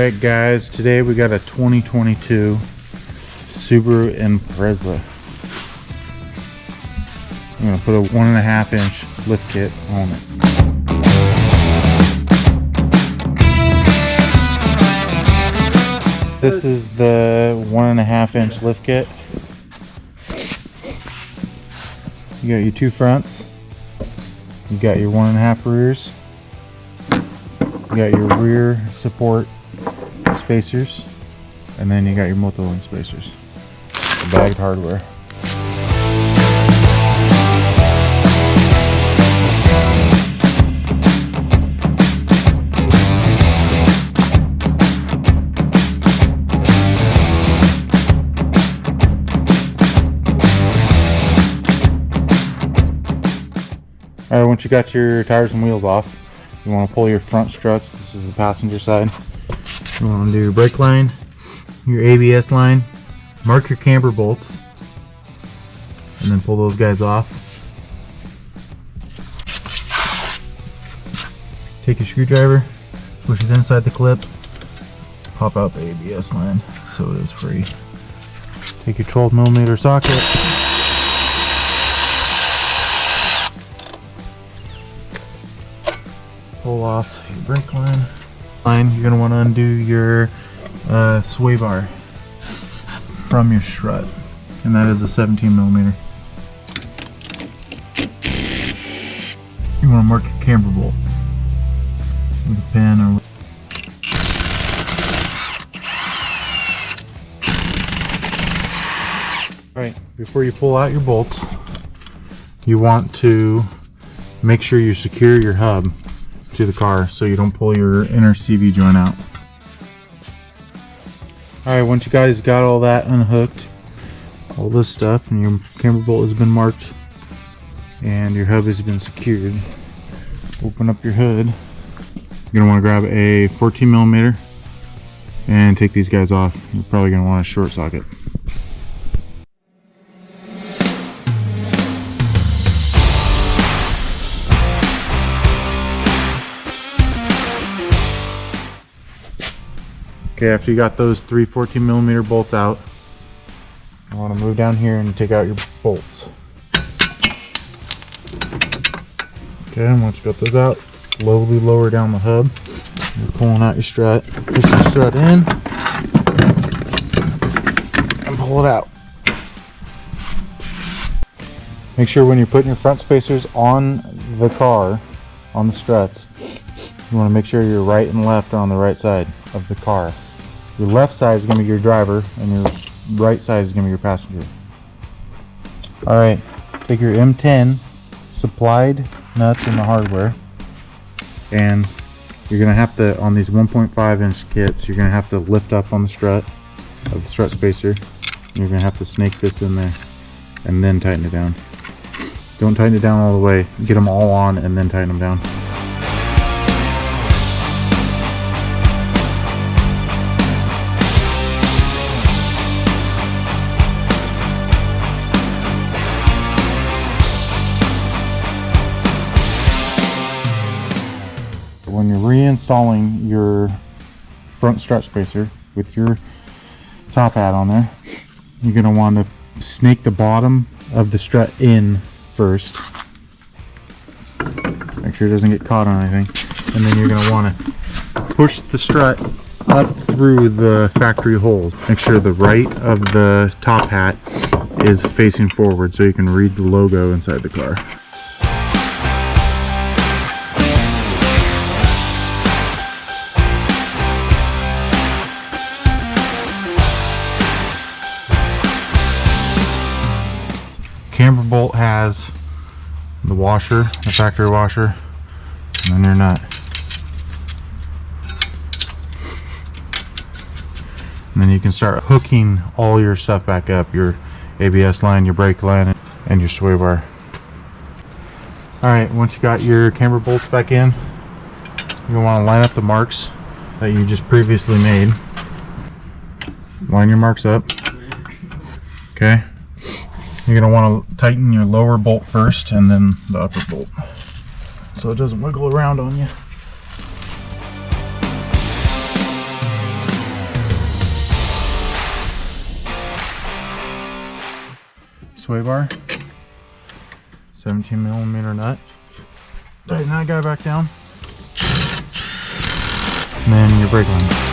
Alright guys, today we got a 2022 Subaru Impreza. I'm going to put a 1.5 inch lift kit on it. This is the 1.5 inch lift kit. You got your two fronts, you got your 1.5 rears, you got your rear support spacers, and then you got your multi-link spacers. The bagged hardware. Alright, once you got your tires and wheels off, you want to pull your front struts. This is the passenger side. You want to do your brake line, your ABS line, mark your camber bolts, and then pull those guys off. Take your screwdriver, push it inside the clip, pop out the ABS line so it is free. Take your 12mm socket, pull off your brake line. You're going to want to undo your sway bar from your strut, and that is a 17mm. You want to mark your camber bolt with a pen or Alright, before you pull out your bolts, you want to make sure you secure your hub to the car so you don't pull your inner CV joint out. Alright, once you guys got all that unhooked, all this stuff, and your camber bolt has been marked and your hub has been secured, open up your hood. You're going to want to grab a 14mm and take these guys off. You're probably going to want a short socket. Okay, after you got those three 14mm bolts out, you want to move down here and take out your bolts. Okay, and once you got those out, slowly lower down the hub. You're pulling out your strut. Push your strut in and pull it out. Make sure when you're putting your front spacers on the car, on the struts, you want to make sure your right and left are on the right side of the car. Your left side is going to be your driver, and your right side is going to be your passenger. Alright, take your M10 supplied nuts in the hardware, and you're going to have to, on these 1.5 inch kits, you're going to have to lift up on the strut of the strut spacer. You're going to have to snake this in there and then tighten it down. Don't tighten it down all the way. Get them all on and then tighten them down. When you're reinstalling your front strut spacer with your top hat on there, you're going to want to snake the bottom of the strut in first. Make sure it doesn't get caught on anything. And then you're going to want to push the strut up through the factory holes. Make sure the right of the top hat is facing forward so you can read the logo inside the car. Camber bolt has the washer, the factory washer, and then your nut. And then you can start hooking all your stuff back up, your ABS line, your brake line, and your sway bar. Alright, once you got your camber bolts back in, you want to line up the marks that you just previously made. Line your marks up. Okay. You're going to want to tighten your lower bolt first and then the upper bolt so it doesn't wiggle around on you. sway bar, 17mm nut. Tighten that guy back down. And then your brake line.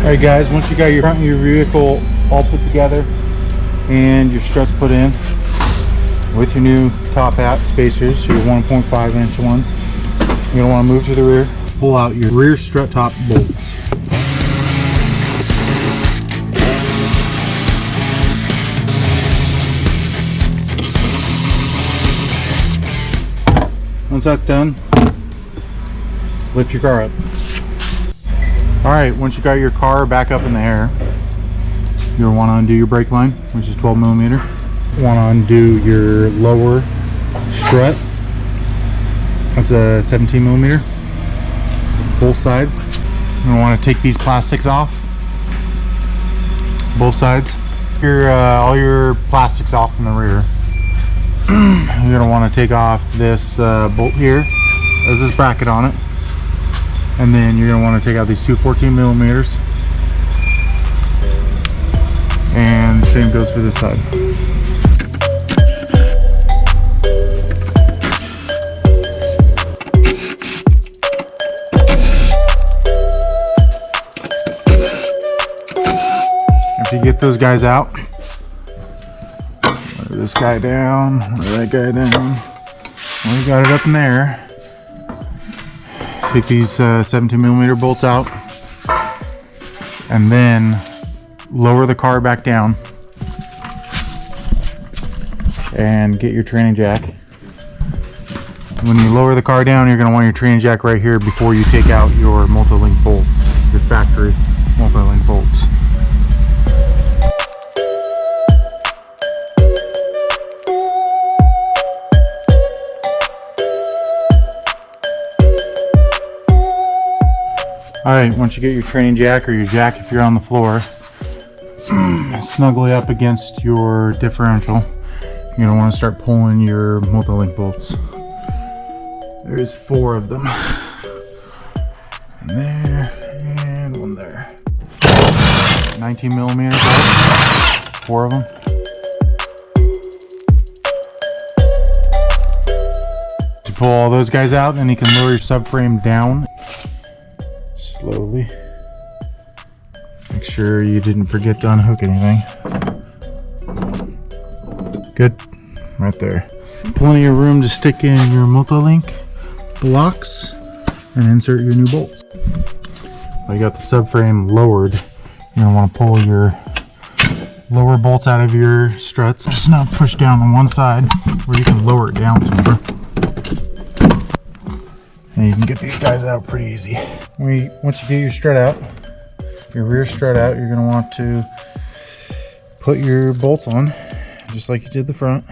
Alright guys, once you got your front of your vehicle all put together and your struts put in with your new top hat spacers, your 1.5 inch ones, you're going to want to move to the rear, pull out your rear strut top bolts. Once that's done, lift your car up. Alright, once you got your car back up in the air, you'll want to undo your brake line, which is 12mm. You want to undo your lower strut. That's a 17mm. Both sides. You're going to want to take these plastics off. Both sides. All your plastics off in the rear. You're going to want to take off this bolt here. There's this bracket on it. And then you're going to want to take out these two 14mm. And the same goes for this side. If you get those guys out, lay this guy down, lay that guy down. Well, you got it up in there. Take these 17mm bolts out and then lower the car back down and get your training jack. When you lower the car down, you're going to want your training jack right here before you take out your multi-link bolts, your factory multi-link bolts. Alright, once you get your training jack or your jack if you're on the floor, snugly up against your differential, you're going to want to start pulling your multi-link bolts. There's 4 of them. And there, and one there. 19mm bolts, 4 of them. To pull all those guys out, then you can lower your subframe down. Slowly. Make sure you didn't forget to unhook anything. Good. Right there. Plenty of room to stick in your multi-link blocks and insert your new bolts. Well, you got the subframe lowered. You're going to want to pull your lower bolts out of your struts. Just now push down on one side where you can lower it down some more. And you can get these guys out pretty easy. Once you get your strut out, your rear strut out, you're going to want to put your bolts on just like you did the front.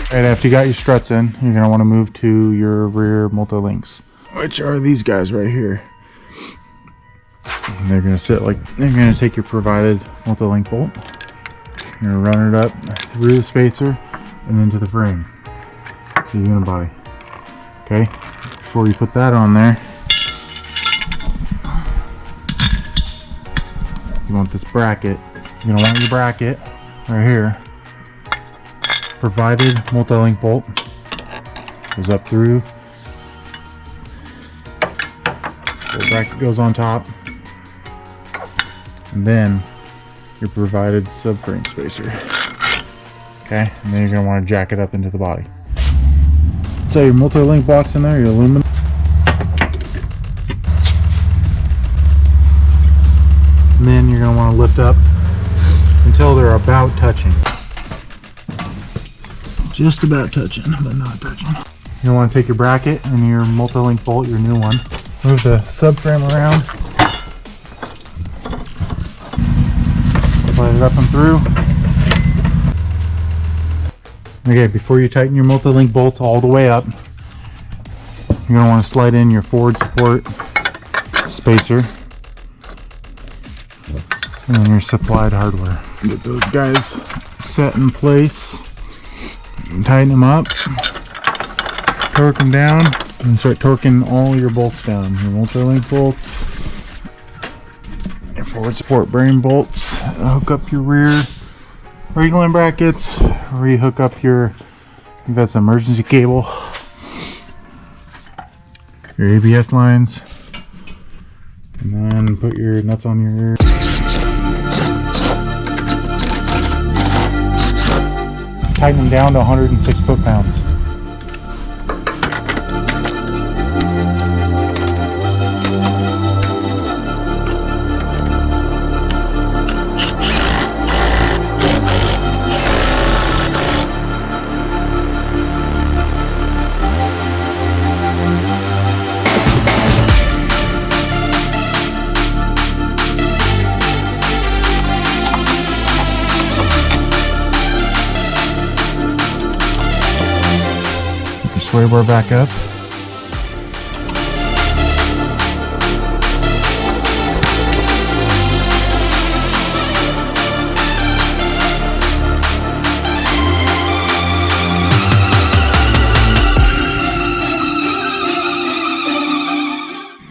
Right after you got your struts in, you're going to want to move to your rear multi-links, which are these guys right here. And they're going to sit like, they're going to take your provided multi-link bolt. You're going to run it up through the spacer and into the frame, the unibody. Okay, before you put that on there, you want this bracket. You're going to want your bracket right here. Provided multi-link bolt goes up through. The bracket goes on top. And then your provided subframe spacer. Okay, and then you're going to want to jack it up into the body. So your multi-link blocks in there, your aluminum. And then you're going to want to lift up until they're about touching. Just about touching, but not touching. You want to take your bracket and your multi-link bolt, your new one. Move the subframe around. Slide it up and through. Okay, before you tighten your multi-link bolts all the way up, you're going to want to slide in your forward support spacer and your supplied hardware. Get those guys set in place. Tighten them up, torque them down, and start torquing all your bolts down. Your multi-link bolts, your forward support bearing bolts, hook up your rear regulating brackets, re-hook up your, I think that's an emergency cable, your ABS lines, and then put your nuts on your rear. Tighten them down to 106 foot-pounds. Sway bar back up.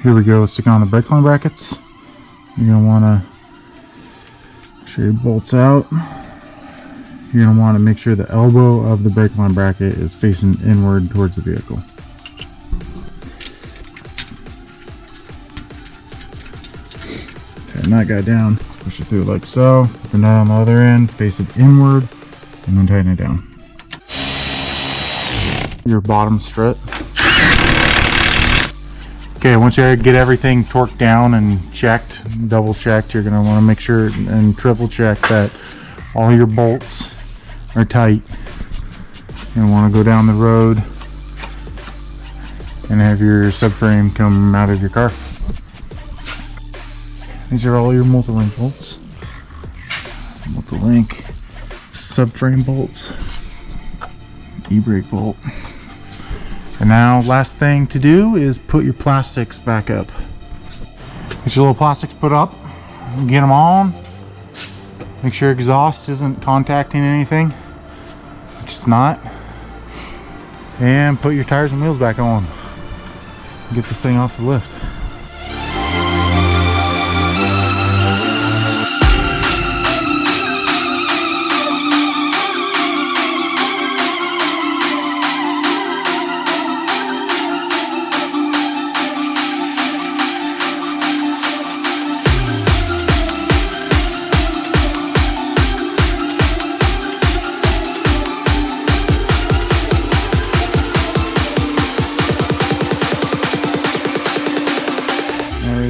Here we go, stick on the brake line brackets. You're going to want to make sure your bolts out. You're going to want to make sure the elbow of the brake line bracket is facing inward towards the vehicle. Tighten that guy down, push it through like so. Put the nut on the other end, face it inward, and then tighten it down. Your bottom strut. Okay, once you get everything torqued down and checked, double checked, you're going to want to make sure and triple check that all your bolts are tight. You're going to want to go down the road and have your subframe come out of your car. These are all your multi-link bolts. Multi-link subframe bolts, e-brake bolt. And now last thing to do is put your plastics back up. Get your little plastics put up, get them on. Make sure exhaust isn't contacting anything, which it's not. And put your tires and wheels back on. Get this thing off the lift.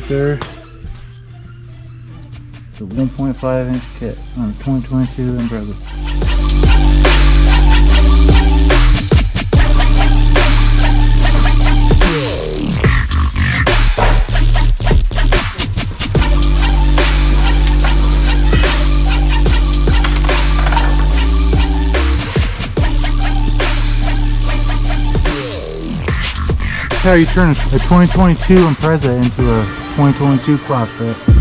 There, it's a 1.5 inch kit on a 2022 Impreza. how you turn a 2022 Impreza into a 2022 CrossFit.